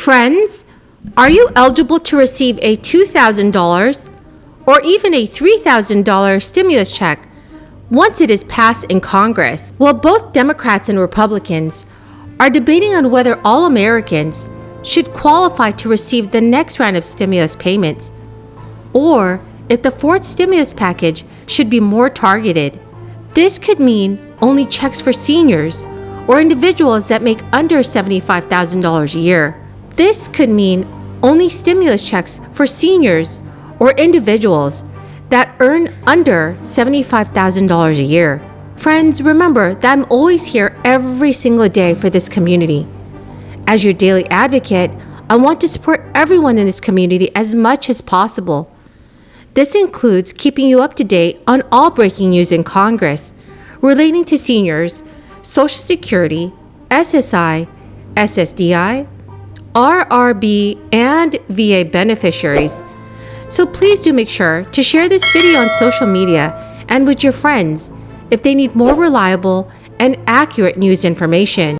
Friends, are you eligible to receive a $2,000 or even a $3,000 stimulus check once it is passed in Congress? Well, both Democrats and Republicans are debating on whether all Americans should qualify to receive the next round of stimulus payments, or if the fourth stimulus package should be more targeted. This could mean only checks for seniors or individuals that make under $75,000 a year. This could mean only stimulus checks for seniors or individuals that earn under $75,000 a year. Friends, remember that I'm always here every single day for this community. As your daily advocate, I want to support everyone in this community as much as possible. This includes keeping you up to date on all breaking news in Congress relating to seniors, Social Security, SSI, Sddi, RRB, and VA beneficiaries. So please do make sure to share this video on social media and with your friends if they need more reliable and accurate news information.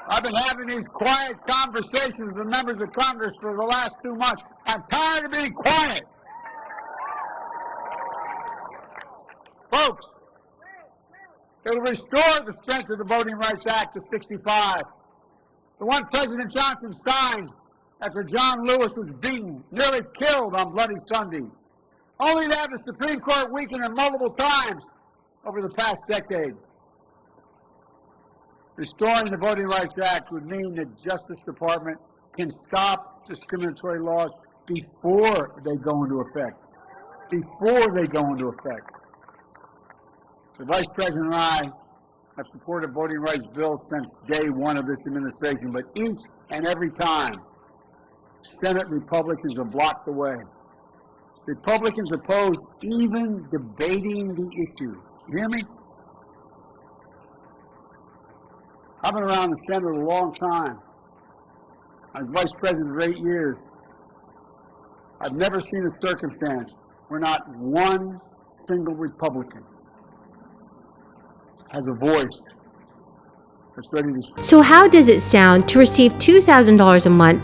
I've been having these quiet conversations with members of Congress for the last 2 months. I'm tired of being quiet. Folks, it'll restore the strength of the Voting Rights Act of 65. The one President Johnson signed after John Lewis was beaten, nearly killed on Bloody Sunday, only to have the Supreme Court weaken it multiple times over the past decade. Restoring the Voting Rights Act would mean the Justice Department can stop discriminatory laws before they go into effect. Before they go into effect. The Vice President and I have supported voting rights bills since day one of this administration, but each and every time, Senate Republicans have blocked the way. Republicans opposed even debating the issue. You hear me? I've been around the Senate a long time. I was Vice President for 8 years. I've never seen a circumstance where not one single Republican has a voice that's ready to speak. So how does it sound to receive $2,000 a month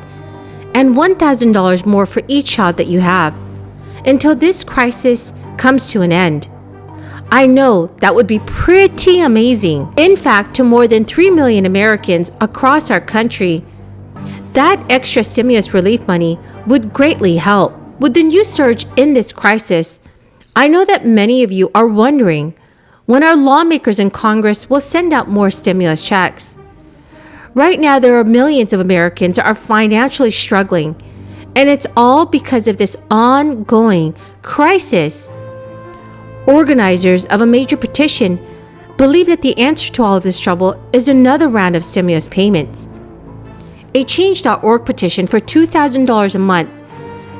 and $1,000 more for each child that you have until this crisis comes to an end? I know that would be pretty amazing. In fact, to more than 3 million Americans across our country, that extra stimulus relief money would greatly help. With the new surge in this crisis, I know that many of you are wondering when our lawmakers in Congress will send out more stimulus checks. Right now, there are millions of Americans that are financially struggling, and it's all because of this ongoing crisis. Organizers of a major petition believe that the answer to all of this trouble is another round of stimulus payments. A Change.org petition for $2,000 a month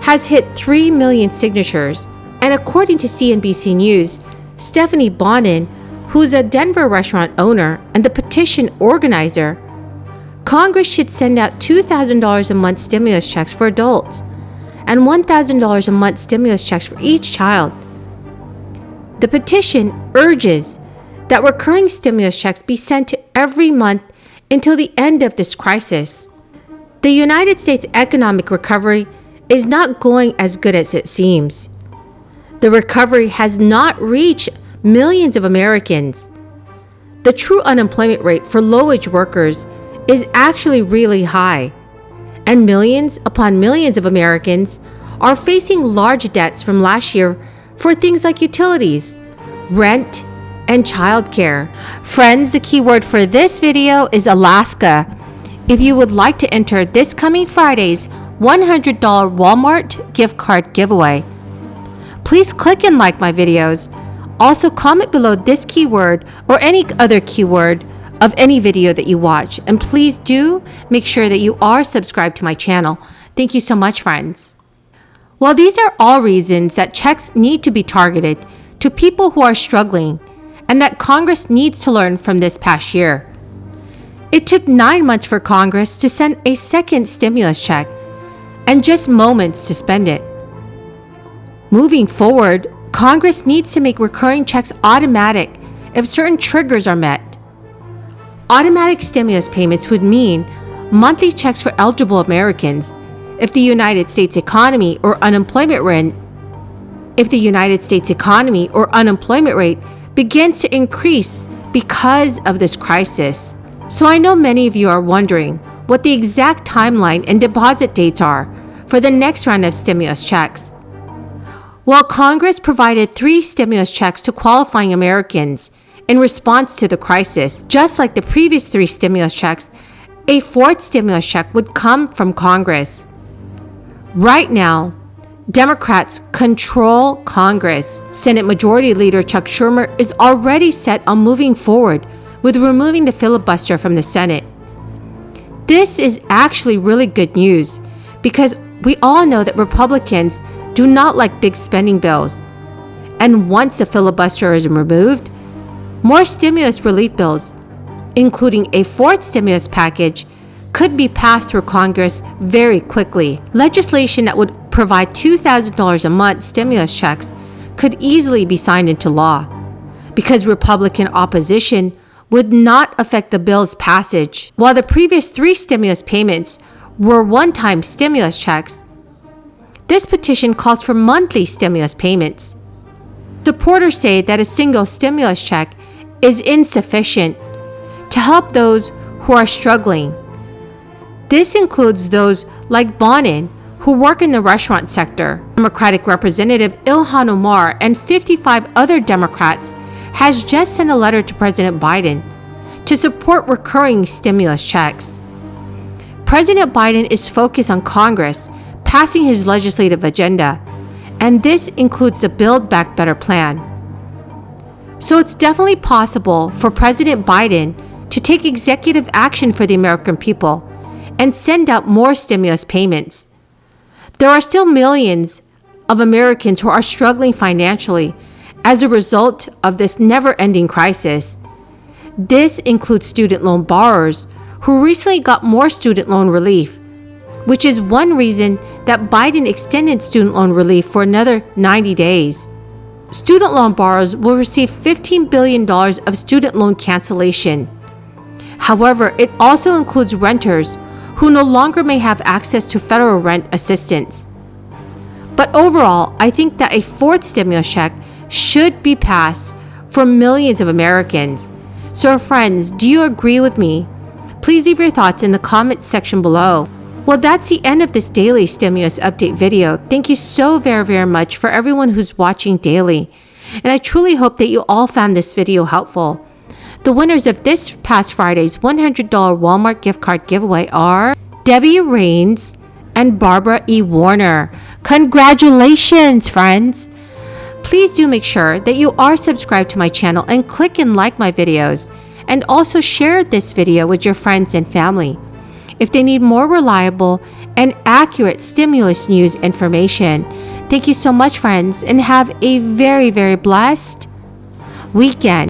has hit 3 million signatures, and according to CNBC News, Stephanie Bonin, who's a Denver restaurant owner and the petition organizer, Congress should send out $2,000 a month stimulus checks for adults and $1,000 a month stimulus checks for each child. The petition urges that recurring stimulus checks be sent to every month until the end of this crisis. The United States economic recovery is not going as good as it seems. The recovery has not reached millions of Americans. The true unemployment rate for low-wage workers is actually really high, and millions upon millions of Americans are facing large debts from last year for things like utilities, rent, and childcare. Friends, the keyword for this video is Alaska. If you would like to enter this coming Friday's $100 Walmart gift card giveaway, please click and like my videos. Also, comment below this keyword or any other keyword of any video that you watch. And please do make sure that you are subscribed to my channel. Thank you so much, friends. Well, these are all reasons that checks need to be targeted to people who are struggling and that Congress needs to learn from this past year. It took 9 months for Congress to send a second stimulus check and just moments to spend it. Moving forward, Congress needs to make recurring checks automatic if certain triggers are met. Automatic stimulus payments would mean monthly checks for eligible Americans if the United States economy or unemployment rate begins to increase because of this crisis. So I know many of you are wondering what the exact timeline and deposit dates are for the next round of stimulus checks. Well, Congress provided 3 stimulus checks to qualifying Americans in response to the crisis. Just like the previous 3 stimulus checks, a 4th stimulus check would come from Congress. Right now, Democrats control Congress. Senate Majority Leader Chuck Schumer is already set on moving forward with removing the filibuster from the Senate. This is actually really good news because we all know that Republicans do not like big spending bills. And once the filibuster is removed, more stimulus relief bills, including a 4th stimulus package, could be passed through Congress very quickly. Legislation that would provide $2,000 a month stimulus checks could easily be signed into law because Republican opposition would not affect the bill's passage. While the previous 3 stimulus payments were one-time stimulus checks, this petition calls for monthly stimulus payments. Supporters say that a single stimulus check is insufficient to help those who are struggling. This includes those like Bonin, who work in the restaurant sector. Democratic Representative Ilhan Omar and 55 other Democrats has just sent a letter to President Biden to support recurring stimulus checks. President Biden is focused on Congress passing his legislative agenda, and this includes the Build Back Better plan. So it's definitely possible for President Biden to take executive action for the American people and send out more stimulus payments. There are still millions of Americans who are struggling financially as a result of this never-ending crisis. This includes student loan borrowers who recently got more student loan relief, which is one reason that Biden extended student loan relief for another 90 days. Student loan borrowers will receive $15 billion of student loan cancellation. However, it also includes renters who no longer may have access to federal rent assistance. But overall, I think that a 4th stimulus check should be passed for millions of Americans. So friends, do you agree with me? Please leave your thoughts in the comments section below. Well, that's the end of this daily stimulus update video. Thank you so very much for everyone who's watching daily. And I truly hope that you all found this video helpful. The winners of this past Friday's $100 Walmart gift card giveaway are Debbie Rains and Barbara E. Warner. Congratulations, friends! Please do make sure that you are subscribed to my channel and click and like my videos. And also share this video with your friends and family if they need more reliable and accurate stimulus news information. Thank you so much, friends, and have a very blessed weekend.